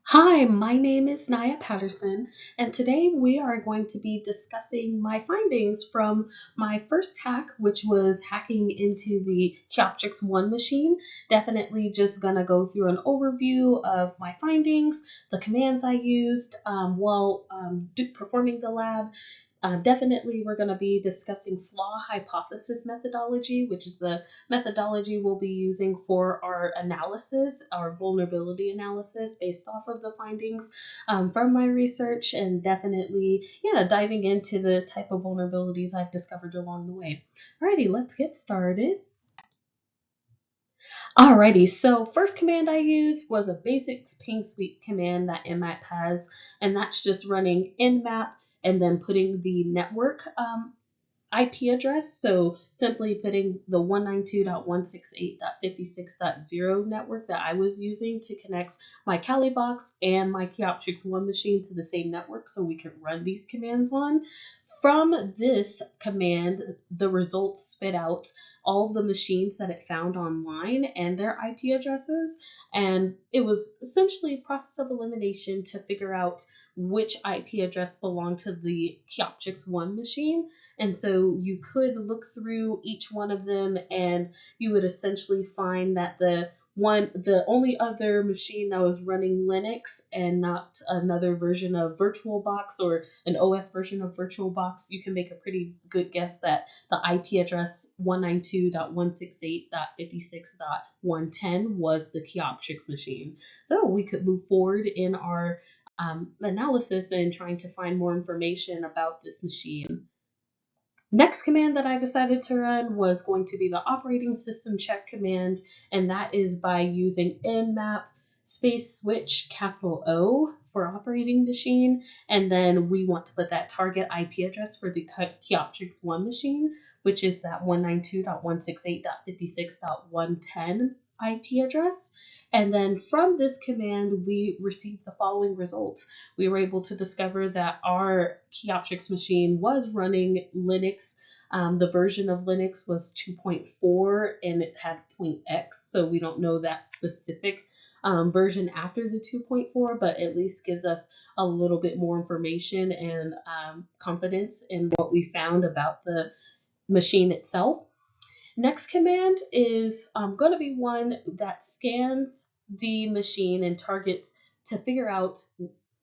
Hi, my name is Naya Patterson, and today we are going to be discussing my findings from my first hack, which was hacking into the CYB-610 machine. Definitely just gonna go through an overview of my findings, the commands I used while performing the lab. Definitely, we're going to be discussing flaw hypothesis methodology, which is the methodology we'll be using for our analysis, our vulnerability analysis based off of the findings from my research, and definitely, yeah, diving into the type of vulnerabilities I've discovered along the way. Alrighty, let's get started. Alrighty, so first command I used was a basic ping sweep command that Nmap has, and that's just running nmap and then putting the network IP address. So simply putting the 192.168.56.0 network that I was using to connect my Kali box and my CYB-610 machine to the same network so we could run these commands on. From this command, the results spit out all of the machines that it found online and their IP addresses. And it was essentially a process of elimination to figure out which IP address belonged to the CYB-610 machine. And so you could look through each one of them and you would essentially find that the only other machine that was running Linux and not another version of VirtualBox or an OS version of VirtualBox, you can make a pretty good guess that the IP address 192.168.56.110 was the CYB-6 machine. So we could move forward in our analysis and trying to find more information about this machine. Next command that I decided to run was going to be the operating system check command, and that is by using nmap space switch capital O for operating machine, and then we want to put that target IP address for the CYB-610 machine, which is that 192.168.56.110 IP address. And then from this command, we received the following results. We were able to discover that our CYB-6 machine was running Linux. The version of Linux was 2.4 and it had .x, so we don't know that specific version after the 2.4, but at least gives us a little bit more information and confidence in what we found about the machine itself. Next command is going to be one that scans the machine and targets to figure out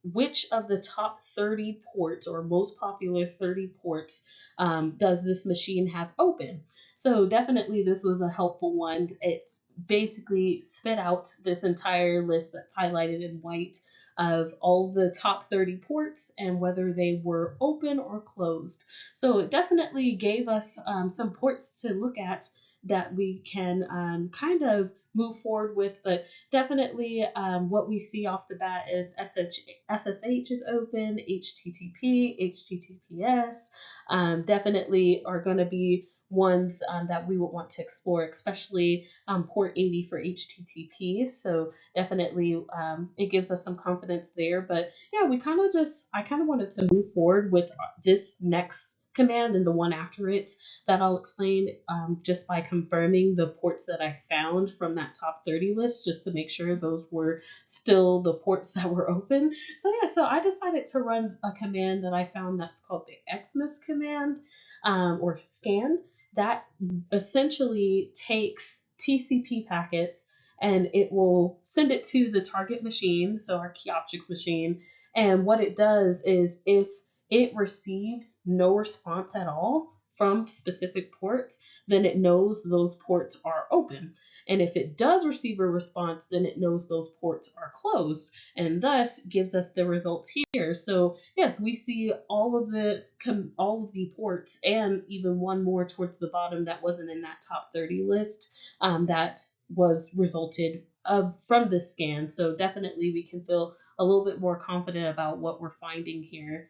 which of the top 30 ports or most popular 30 ports does this machine have open. So definitely this was a helpful one. It's basically spit out this entire list that's highlighted in white of all the top 30 ports and whether they were open or closed. So it definitely gave us some ports to look at that we can kind of move forward with, but definitely what we see off the bat is SSH is open, HTTP, HTTPS definitely are going to be ones that we would want to explore, especially port 80 for HTTP. So definitely it gives us some confidence there. But yeah, I kind of wanted to move forward with this next command and the one after it that I'll explain just by confirming the ports that I found from that top 30 list, just to make sure those were still the ports that were open. So yeah, so I decided to run a command that I found that's called the Xmas command or scan that essentially takes TCP packets and it will send it to the target machine, so our CYB-6 machine. And what it does is if it receives no response at all from specific ports, then it knows those ports are open. And if it does receive a response, then it knows those ports are closed and thus gives us the results here. So yes, we see all of the ports and even one more towards the bottom that wasn't in that top 30 list that was resulted from this scan. So definitely we can feel a little bit more confident about what we're finding here.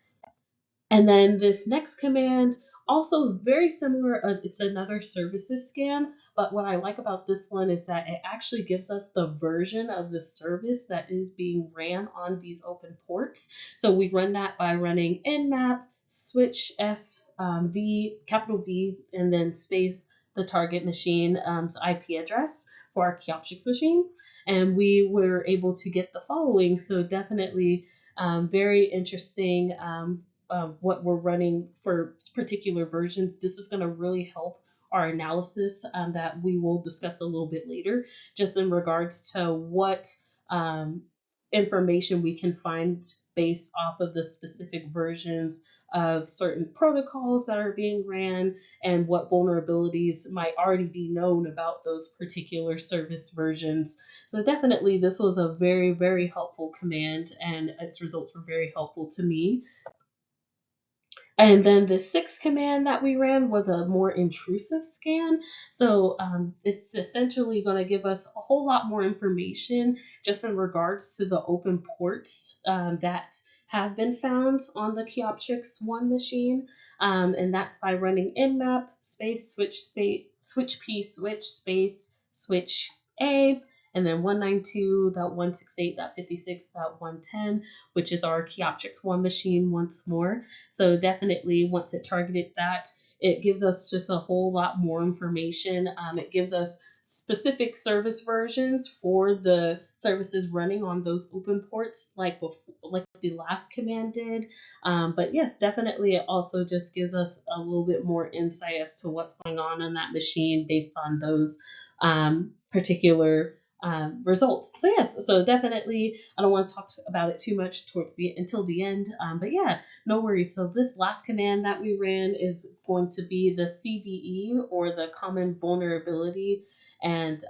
And then this next command, also very similar, it's another services scan, but what I like about this one is that it actually gives us the version of the service that is being ran on these open ports. So we run that by running nmap switch v capital V and then space the target machine IP address for our CYB-6 machine. and we were able to get the following. So definitely very interesting what we're running for particular versions. This is going to really help our analysis that we will discuss a little bit later, just in regards to what um, information we can find based off of the specific versions of certain protocols that are being ran and what vulnerabilities might already be known about those particular service versions. So definitely this was a very, very helpful command, and its results were very helpful to me. And then the sixth command that we ran was a more intrusive scan. So it's essentially going to give us a whole lot more information just in regards to the open ports that have been found on the Kioptrix 1 machine. And that's by running nmap switch p switch space switch a, and then 192.168.56.110, which is our Kioptrix 1 machine once more. So definitely once it targeted that, it gives us just a whole lot more information. It gives us specific service versions for the services running on those open ports, like the last command did. But yes, definitely it also just gives us a little bit more insight as to what's going on that machine based on those particular results. So yes, so definitely I don't want to talk about it too much until the end. But yeah, no worries. So this last command that we ran is going to be the CVE, or the Common Vulnerability and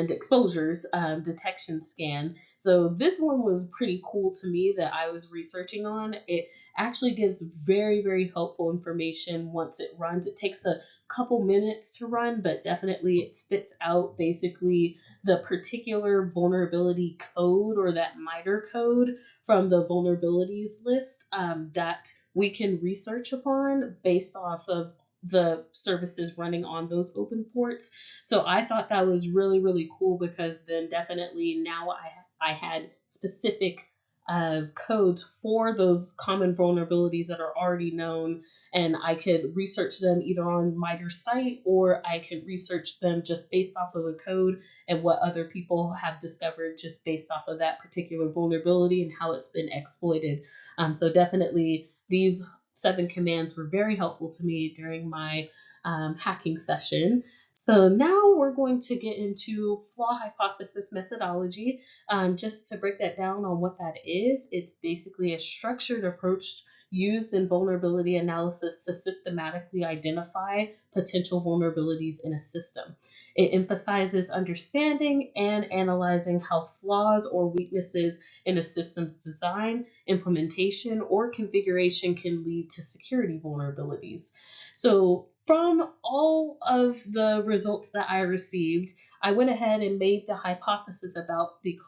Exposures detection scan. So this one was pretty cool to me that I was researching on. It actually gives very, very helpful information once it runs. It takes a couple minutes to run, but definitely it spits out basically the particular vulnerability code, or that MITRE code from the vulnerabilities list that we can research upon based off of the services running on those open ports. So I thought that was really, really cool, because then definitely now I had specific codes for those common vulnerabilities that are already known, and I could research them either on MITRE's site, or I could research them just based off of the code and what other people have discovered just based off of that particular vulnerability and how it's been exploited. So definitely these 7 commands were very helpful to me during my hacking session. So now we're going to get into flaw hypothesis methodology. Just to break that down on what that is, it's basically a structured approach used in vulnerability analysis to systematically identify potential vulnerabilities in a system. It emphasizes understanding and analyzing how flaws or weaknesses in a system's design, implementation, or configuration can lead to security vulnerabilities. So from all of the results that I received, I went ahead and made the hypothesis about the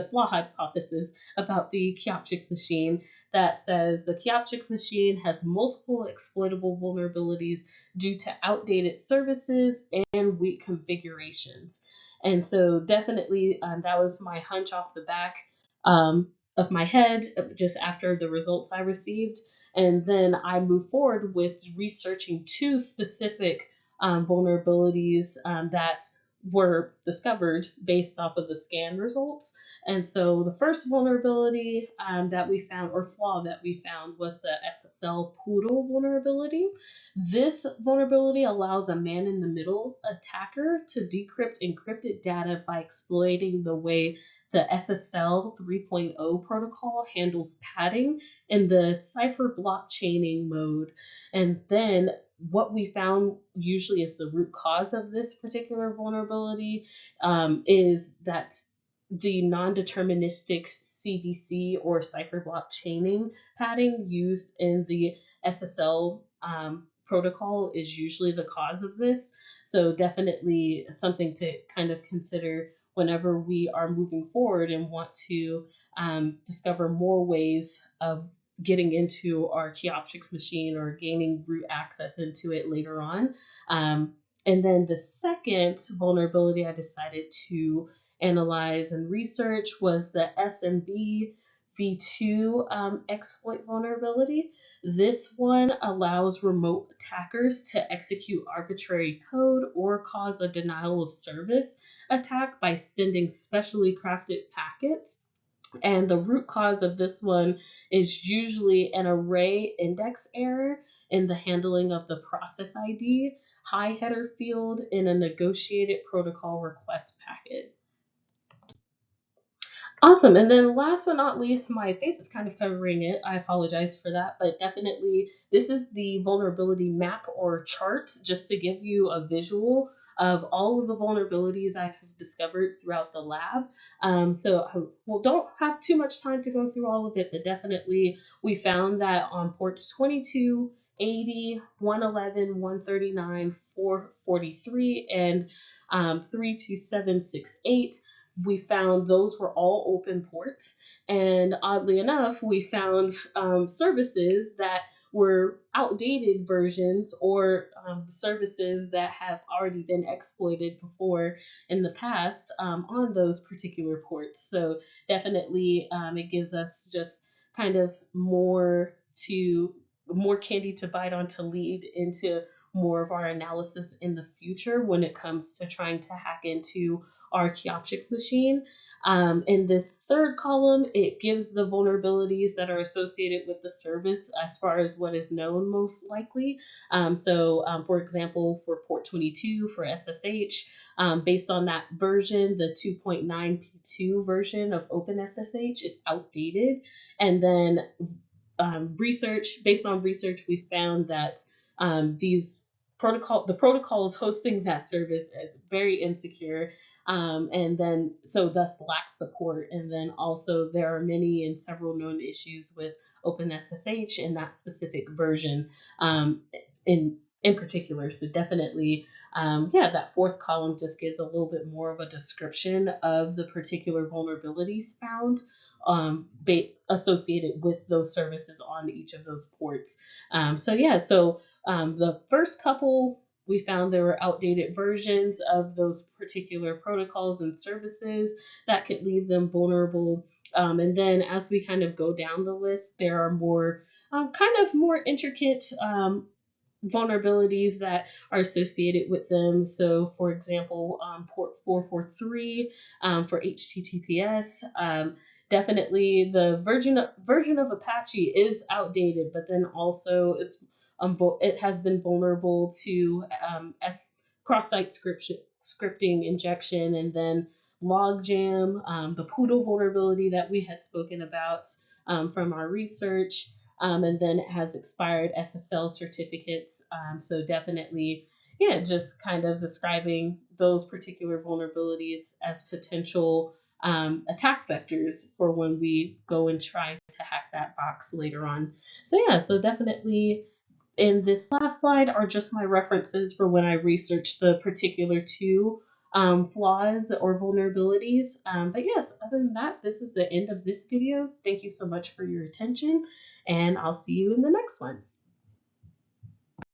flaw hypothesis about the Kioptrix machine, that says the Kioptrix machine has multiple exploitable vulnerabilities due to outdated services and weak configurations. And so definitely that was my hunch off the back of my head just after the results I received. And then I moved forward with researching 2 specific vulnerabilities that were discovered based off of the scan results. And so the first vulnerability that we found, or flaw that we found, was the SSL poodle vulnerability. This vulnerability allows a man-in-the-middle attacker to decrypt encrypted data by exploiting the way the SSL 3.0 protocol handles padding in the cipher blockchaining mode. And then what we found usually is the root cause of this particular vulnerability is that the non-deterministic CBC, or cipher block chaining padding used in the SSL protocol is usually the cause of this. So definitely something to kind of consider whenever we are moving forward and want to discover more ways of getting into our Kioptrix machine or gaining root access into it later on. And then the second vulnerability I decided to analyze and research was the SMB v2 exploit vulnerability. This one allows remote attackers to execute arbitrary code or cause a denial of service attack by sending specially crafted packets. And the root cause of this one is usually an array index error in the handling of the process ID, high header field in a negotiated protocol request packet. Awesome. And then last but not least, my face is kind of covering it. I apologize for that, but definitely this is the vulnerability map or chart just to give you a visual of all of the vulnerabilities I have discovered throughout the lab. Well, don't have too much time to go through all of it, but definitely we found that on ports 22, 80, 111, 139, 443, and 32768, we found those were all open ports. And oddly enough, we found services that were outdated versions or services that have already been exploited before in the past on those particular ports. So definitely it gives us just kind of more candy to bite on to lead into more of our analysis in the future when it comes to trying to hack into our Keyoptics machine. In this third column, it gives the vulnerabilities that are associated with the service as far as what is known most likely. For example, for port 22 for SSH, based on that version, the 2.9p2 version of OpenSSH is outdated. And then based on research, we found that the protocols hosting that service is very insecure, and then so thus lacks support. And then also there are many and several known issues with OpenSSH in that specific version, in particular. So definitely, that fourth column just gives a little bit more of a description of the particular vulnerabilities found associated with those services on each of those ports. The first couple, we found there were outdated versions of those particular protocols and services that could leave them vulnerable. And then as we kind of go down the list, there are more more intricate vulnerabilities that are associated with them. So, for example, port 443 for HTTPS. Definitely, the version of Apache is outdated, but then also it has been vulnerable to cross-site scripting injection, and then logjam, the Poodle vulnerability that we had spoken about from our research. And then it has expired SSL certificates. So definitely, just kind of describing those particular vulnerabilities as potential attack vectors for when we go and try to hack that box later on. So definitely in this last slide are just my references for when I researched the particular two flaws or vulnerabilities. But yes, other than that, this is the end of this video. Thank you so much for your attention, and I'll see you in the next one.